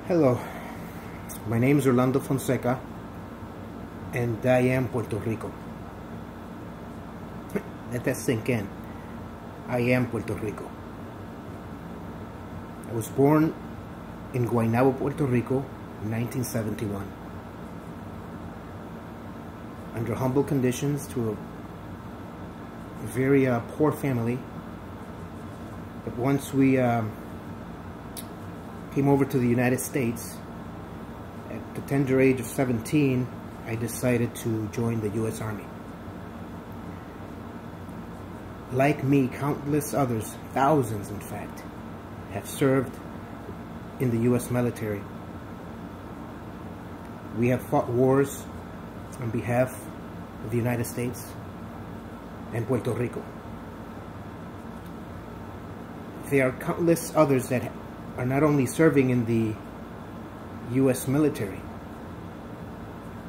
Hello, my name is Orlando Fonseca, and I am Puerto Rico. Let that sink in. I am Puerto Rico. I was born in Guaynabo, Puerto Rico in 1971. Under humble conditions to a very poor family. But once we came over to the United States, at the tender age of 17, I decided to join the U.S. Army. Like me, countless others, thousands in fact, have served in the U.S. military. We have fought wars on behalf of the United States and Puerto Rico. There are countless others that are not only serving in the U.S. military,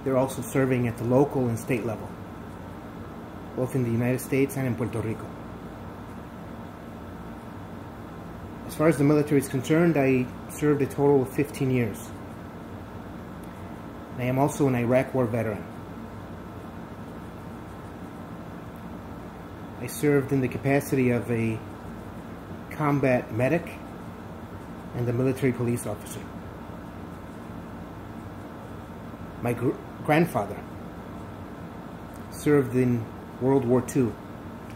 they're also serving at the local and state level, both in the United States and in Puerto Rico. As far as the military is concerned, I served a total of 15 years. I am also an Iraq War veteran. I served in the capacity of a combat medic and a military police officer. My grandfather served in World War II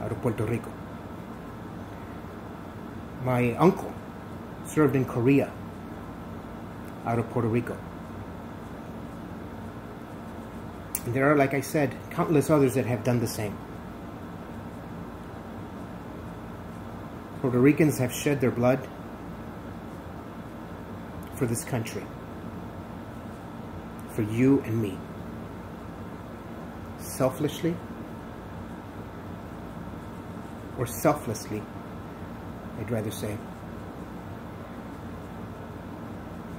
out of Puerto Rico. My uncle served in Korea out of Puerto Rico. And there are, like I said, countless others that have done the same. Puerto Ricans have shed their blood for this country, for you and me, selfishly or selflessly, I'd rather say,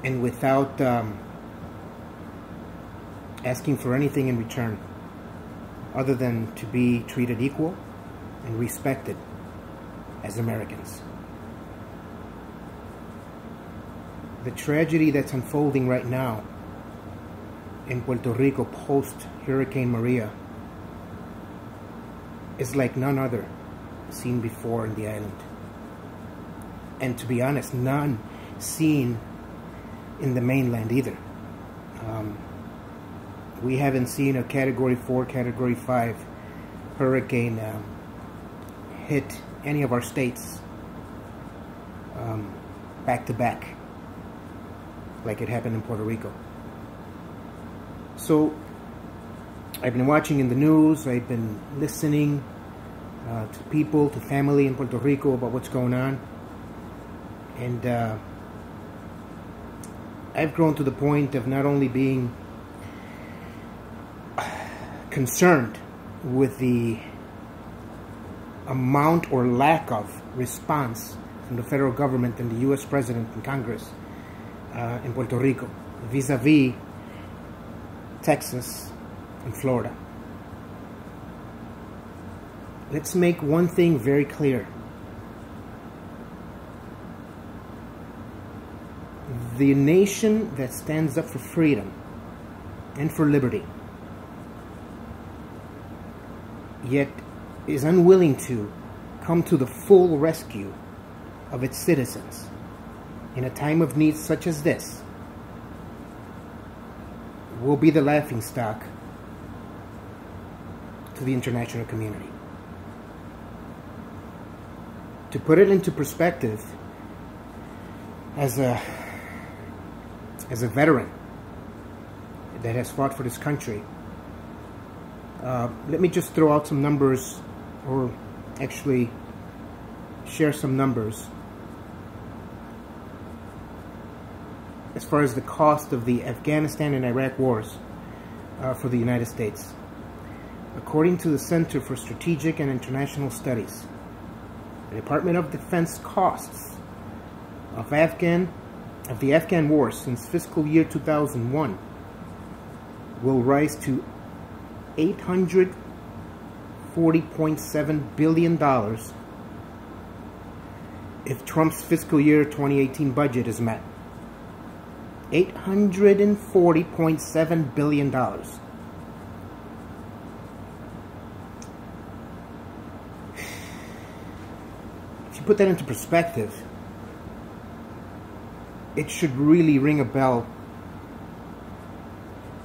and without asking for anything in return other than to be treated equal and respected as Americans. The tragedy that's unfolding right now in Puerto Rico post Hurricane Maria is like none other seen before in the island. And to be honest, none seen in the mainland either. We haven't seen a Category 4, Category 5 hurricane hit any of our states back to back like it happened in Puerto Rico. So I've been watching in the news, I've been listening to people, to family in Puerto Rico about what's going on, and I've grown to the point of not only being concerned with the amount or lack of response from the federal government and the U.S. President and Congress in Puerto Rico vis-a-vis Texas and Florida. Let's make one thing very clear. The nation that stands up for freedom and for liberty, yet is unwilling to come to the full rescue of its citizens in a time of need such as this, will be the laughingstock to the international community. To put it into perspective, as a veteran that has fought for this country, let me just throw out some numbers, or actually share some numbers as far as the cost of the Afghanistan and Iraq wars for the United States. According to the Center for Strategic and International Studies, the Department of Defense costs of the Afghan war since fiscal year 2001 will rise to $840.7 billion if Trump's fiscal year 2018 budget is met. $840.7 billion. If you put that into perspective, it should really ring a bell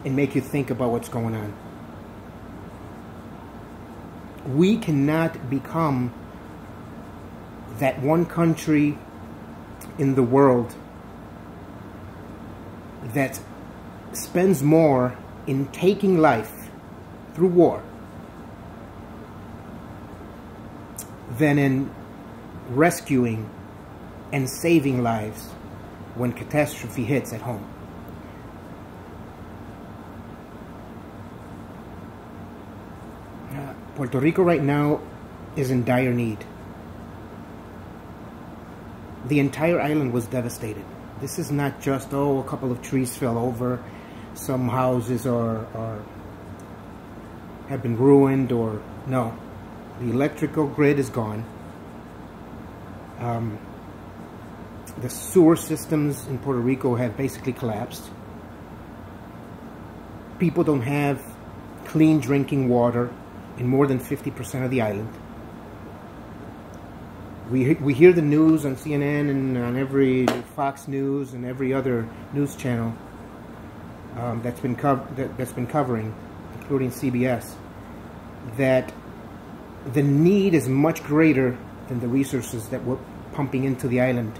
and make you think about what's going on. We cannot become that one country in the world that spends more in taking life through war than in rescuing and saving lives when catastrophe hits at home. Puerto Rico right now is in dire need. The entire island was devastated. This is not just, oh, a couple of trees fell over, some houses have been ruined, or no. The electrical grid is gone. The sewer systems in Puerto Rico have basically collapsed. People don't have clean drinking water in more than 50% of the island. We hear the news on CNN and on every Fox News and every other news channel that's been covering, including CBS, that the need is much greater than the resources that we're pumping into the island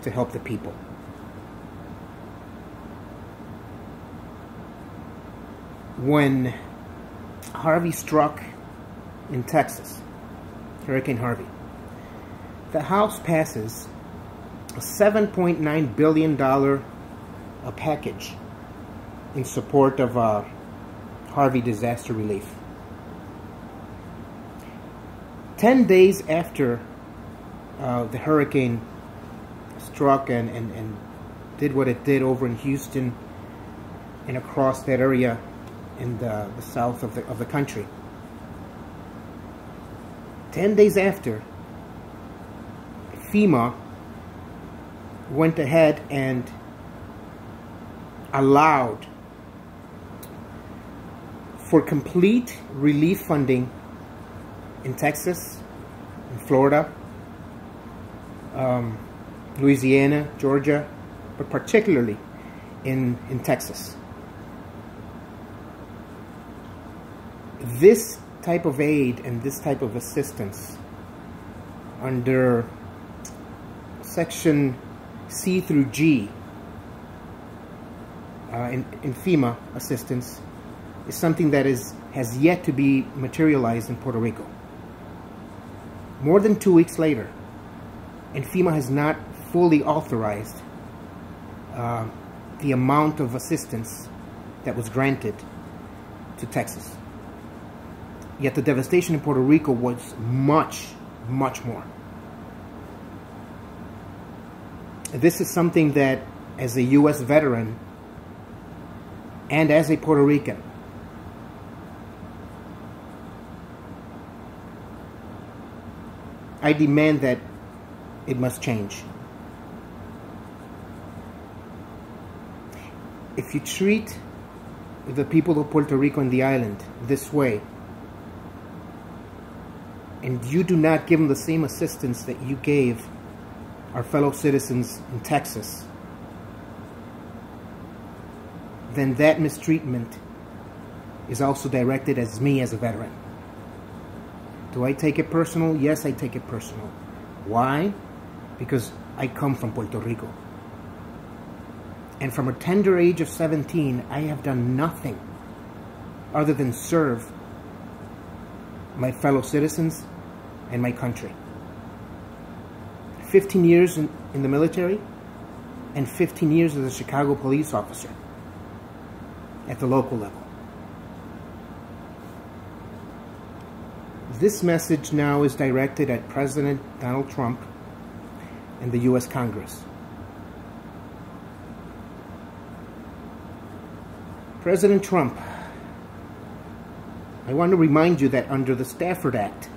to help the people. When Harvey struck in Texas, Hurricane Harvey, the House passes a $7.9 billion package in support of Harvey disaster relief. 10 days after the hurricane struck and did what it did over in Houston and across that area in the south of the country, 10 days after, FEMA went ahead and allowed for complete relief funding in Texas, in Florida, Louisiana, Georgia, but particularly in Texas. This type of aid and this type of assistance under Section C through G in FEMA assistance is something that has yet to be materialized in Puerto Rico. More than 2 weeks later, and FEMA has not fully authorized the amount of assistance that was granted to Texas. Yet the devastation in Puerto Rico was much, much more. This is something that, as a U.S. veteran and as a Puerto Rican, I demand that it must change. If you treat the people of Puerto Rico and the island this way, and you do not give them the same assistance that you gave our fellow citizens in Texas, then that mistreatment is also directed at me as a veteran. Do I take it personal? Yes, I take it personal. Why? Because I come from Puerto Rico. And from a tender age of 17, I have done nothing other than serve my fellow citizens and my country. 15 years in the military and 15 years as a Chicago police officer at the local level. This message now is directed at President Donald Trump and the U.S. Congress. President Trump, I want to remind you that under the Stafford Act,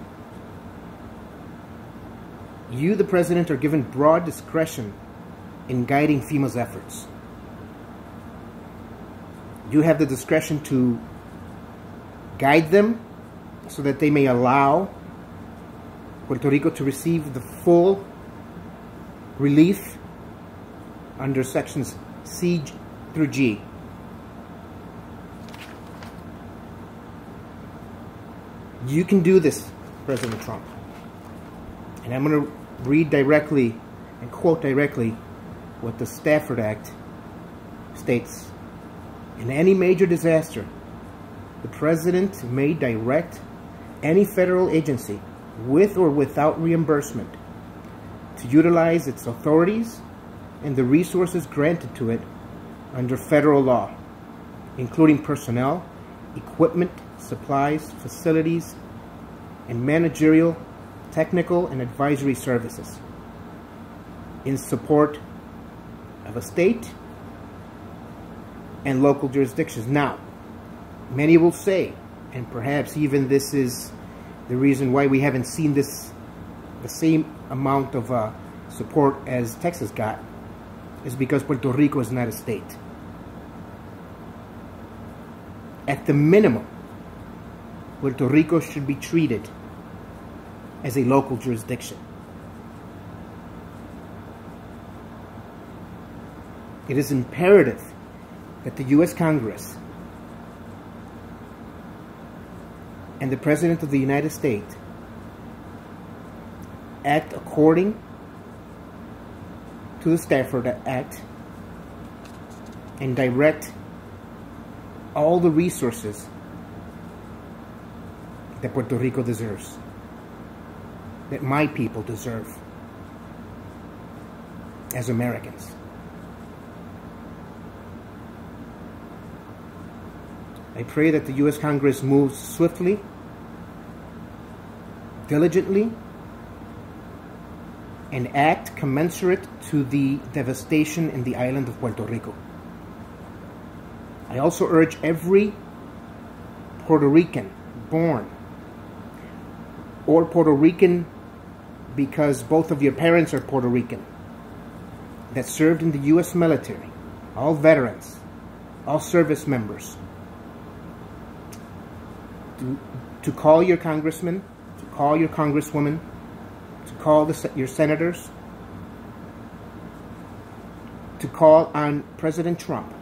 you, the President, are given broad discretion in guiding FEMA's efforts. You have the discretion to guide them so that they may allow Puerto Rico to receive the full relief under sections C through G. You can do this, President Trump. And I'm going to read directly and quote directly what the Stafford Act states. In any major disaster, the President may direct any federal agency, with or without reimbursement, to utilize its authorities and the resources granted to it under federal law, including personnel, equipment, supplies, facilities, and managerial, technical, and advisory services in support of a state and local jurisdictions. Now, many will say, and perhaps even this is the reason why we haven't seen this, the same amount of support as Texas got, is because Puerto Rico is not a state. At the minimum, Puerto Rico should be treated as a local jurisdiction. It is imperative that the U.S. Congress and the President of the United States act according to the Stafford Act and direct all the resources that Puerto Rico deserves, that my people deserve as Americans. I pray that the U.S. Congress moves swiftly, diligently, and act commensurate to the devastation in the island of Puerto Rico. I also urge every Puerto Rican born or Puerto Rican because both of your parents are Puerto Rican that served in the U.S. military, all veterans, all service members, to call your congressman, to call your congresswoman, to call your senators, to call on President Trump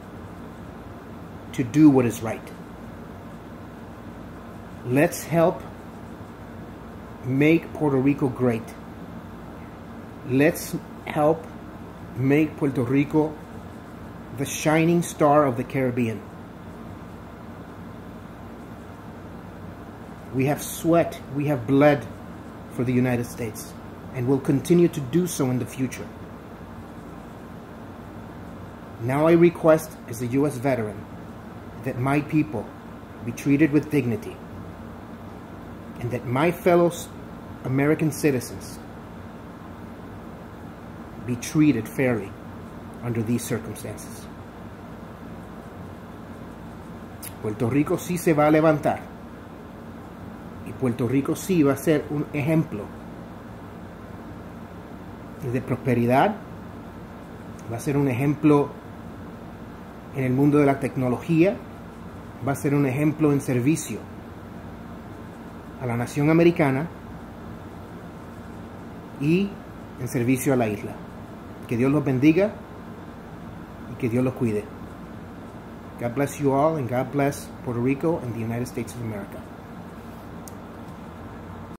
to do what is right. Let's help make Puerto Rico great. Let's help make Puerto Rico the shining star of the Caribbean. We have sweat, we have bled for the United States, and will continue to do so in the future. Now I request, as a U.S. veteran, that my people be treated with dignity, and that my fellow American citizens be treated fairly under these circumstances. Puerto Rico sí se va a levantar. Y Puerto Rico sí va a ser un ejemplo de prosperidad, va a ser un ejemplo en el mundo de la tecnología, va a ser un ejemplo en servicio a la nación americana y en servicio a la isla. Que Dios los bendiga y que Dios los cuide. God bless you all, and God bless Puerto Rico and the United States of America.